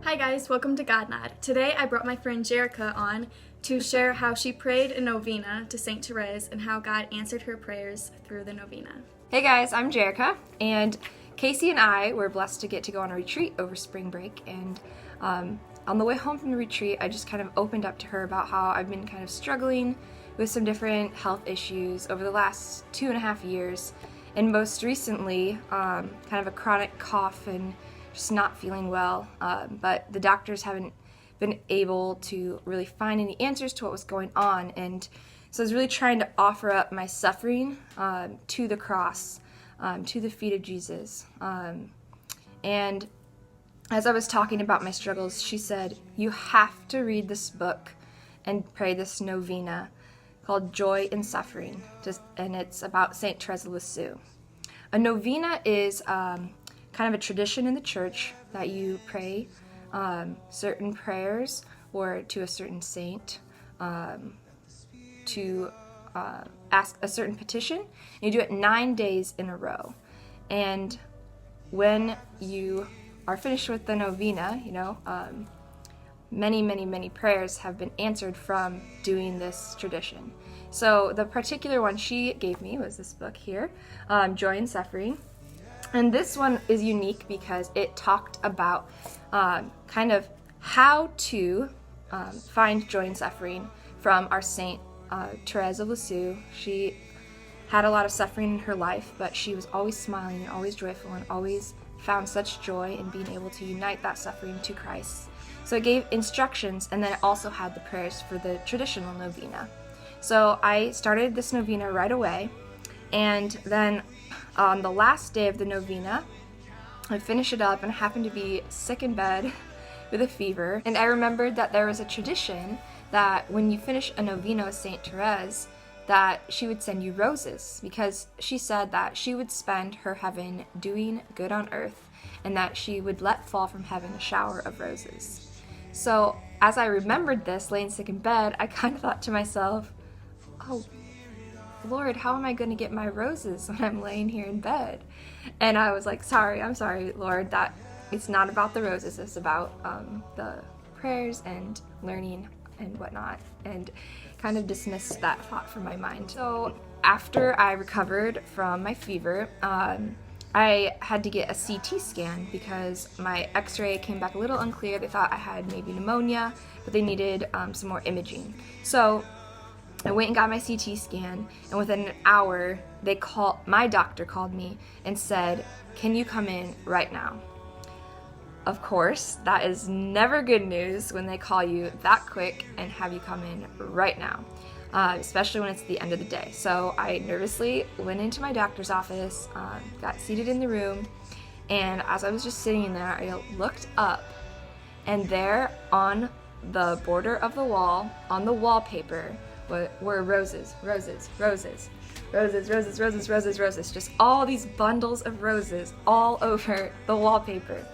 Hi guys, welcome to GodNod. Today I brought my friend Jerica on to share how she prayed a novena to Saint Therese and how God answered her prayers through the novena. Hey guys, I'm Jerica, and Casey and I were blessed to get to go on a retreat over spring break, and on the way home from the retreat, I just kind of opened up to her about how I've been kind of struggling with some different health issues over the last 2.5 years, and most recently, kind of a chronic cough and just not feeling well, but the doctors haven't been able to really find any answers to what was going on, and so I was really trying to offer up my suffering to the cross, to the feet of Jesus. And as I was talking about my struggles, she said, "You have to read this book and pray this novena called Joy in Suffering," and it's about Saint Therese of Lisieux. A novena is kind of a tradition in the church that you pray certain prayers or to a certain saint to ask a certain petition. And you do it 9 days in a row. And when you are finished with the novena, many prayers have been answered from doing this tradition. So the particular one she gave me was this book here, Joy in Suffering. And this one is unique because it talked about kind of how to find joy in suffering from our Saint Therese of Lisieux. She had a lot of suffering in her life, but she was always smiling and always joyful and always found such joy in being able to unite that suffering to Christ. So it gave instructions, and then it also had the prayers for the traditional novena. So I started this novena right away, and then on the last day of the novena, I finished it up and I happened to be sick in bed with a fever. And I remembered that there was a tradition that when you finish a novena with Saint Therese, that she would send you roses, because she said that she would spend her heaven doing good on earth and that she would let fall from heaven a shower of roses. So as I remembered this, laying sick in bed, I kind of thought to myself, oh, Lord, how am I going to get my roses when I'm laying here in bed? And I was like, I'm sorry, Lord, that it's not about the roses, it's about the prayers and learning and whatnot, and kind of dismissed that thought from my mind. So after I recovered from my fever, I had to get a CT scan because my x-ray came back a little unclear. They thought I had maybe pneumonia, but they needed some more imaging. So I went and got my CT scan, and within an hour, my doctor called me and said, "Can you come in right now?" Of course, that is never good news when they call you that quick and have you come in right now, especially when it's the end of the day. So I nervously went into my doctor's office, got seated in the room, and as I was just sitting there, I looked up, and there on the border of the wall, on the wallpaper, were roses, just all these bundles of roses all over the wallpaper.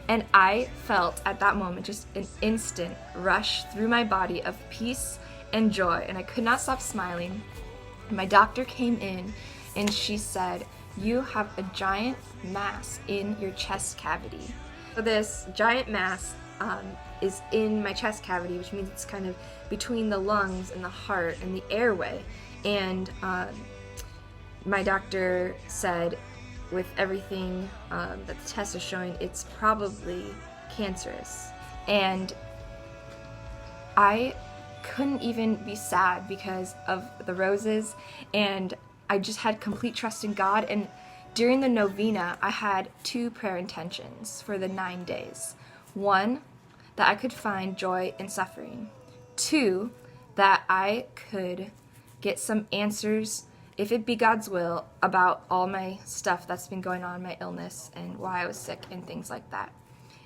And I felt at that moment just an instant rush through my body of peace and joy, and I could not stop smiling. My doctor came in and she said, "You have a giant mass in your chest cavity." So this giant mass is in my chest cavity, which means it's kind of between the lungs and the heart and the airway. And my doctor said, with everything that the test is showing, it's probably cancerous. And I couldn't even be sad because of the roses, and I just had complete trust in God. And during the novena, I had 2 prayer intentions for the 9 days. 1, that I could find joy in suffering. 2, that I could get some answers, if it be God's will, about all my stuff that's been going on, my illness and why I was sick and things like that.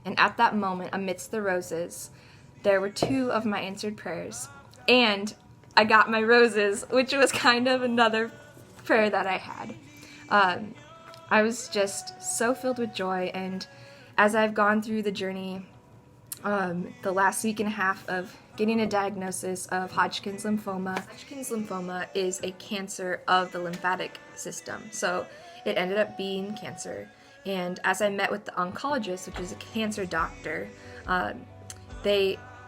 And at that moment, amidst the roses, there were 2 of my answered prayers, and I got my roses, which was kind of another prayer that I had. I was just so filled with joy, and as I've gone through the journey, the last week and a half of getting a diagnosis of Hodgkin's lymphoma. Hodgkin's lymphoma is a cancer of the lymphatic system, so it ended up being cancer. And as I met with the oncologist, which is a cancer doctor,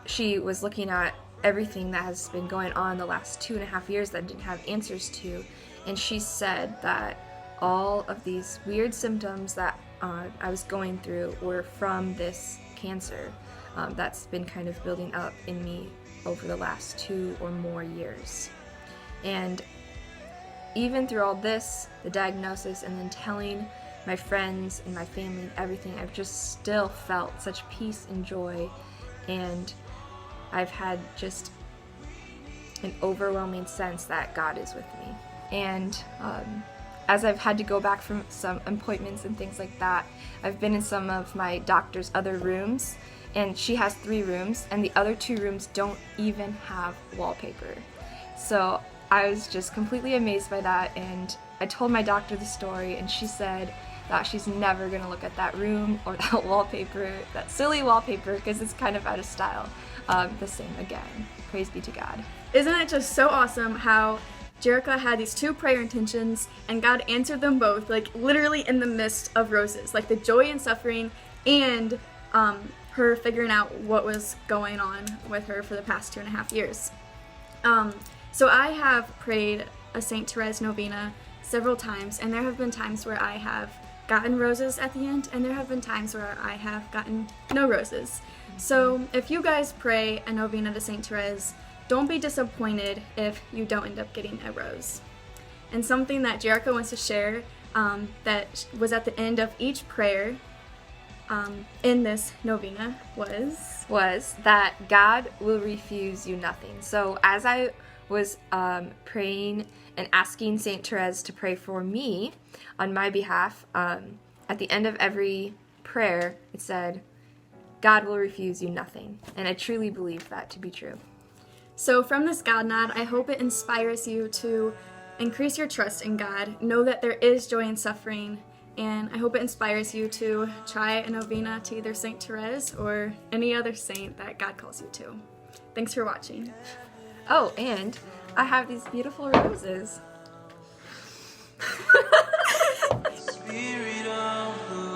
She was looking at everything that has been going on the last 2.5 years that I didn't have answers to, and she said that all of these weird symptoms that I was going through were from this cancer that's been kind of building up in me over the last 2 or more years. And even through all this, the diagnosis, and then telling my friends and my family and everything, I've just still felt such peace and joy, and I've had just an overwhelming sense that God is with me. And as I've had to go back from some appointments and things like that, I've been in some of my doctor's other rooms, and she has 3 rooms, and the other 2 rooms don't even have wallpaper. So I was just completely amazed by that, and I told my doctor the story, and she said that she's never gonna look at that room or that wallpaper, that silly wallpaper, because it's kind of out of style, the same again. Praise be to God. Isn't it just so awesome how Jerica had these 2 prayer intentions and God answered them both, like literally in the midst of roses, like the joy and suffering and her figuring out what was going on with her for the past 2.5 years. So I have prayed a Saint Therese novena several times, and there have been times where I have gotten roses at the end, and there have been times where I have gotten no roses. So if you guys pray a novena to Saint Therese, don't be disappointed if you don't end up getting a rose. And something that Jerica wants to share that was at the end of each prayer in this novena was that God will refuse you nothing. So as I was praying and asking Saint Therese to pray for me on my behalf, at the end of every prayer it said, God will refuse you nothing. And I truly believe that to be true. So from this God nod, I hope it inspires you to increase your trust in God, know that there is joy in suffering, and I hope it inspires you to try a novena to either Saint Therese or any other saint that God calls you to. Thanks for watching. Oh, and I have these beautiful roses. Spirit of the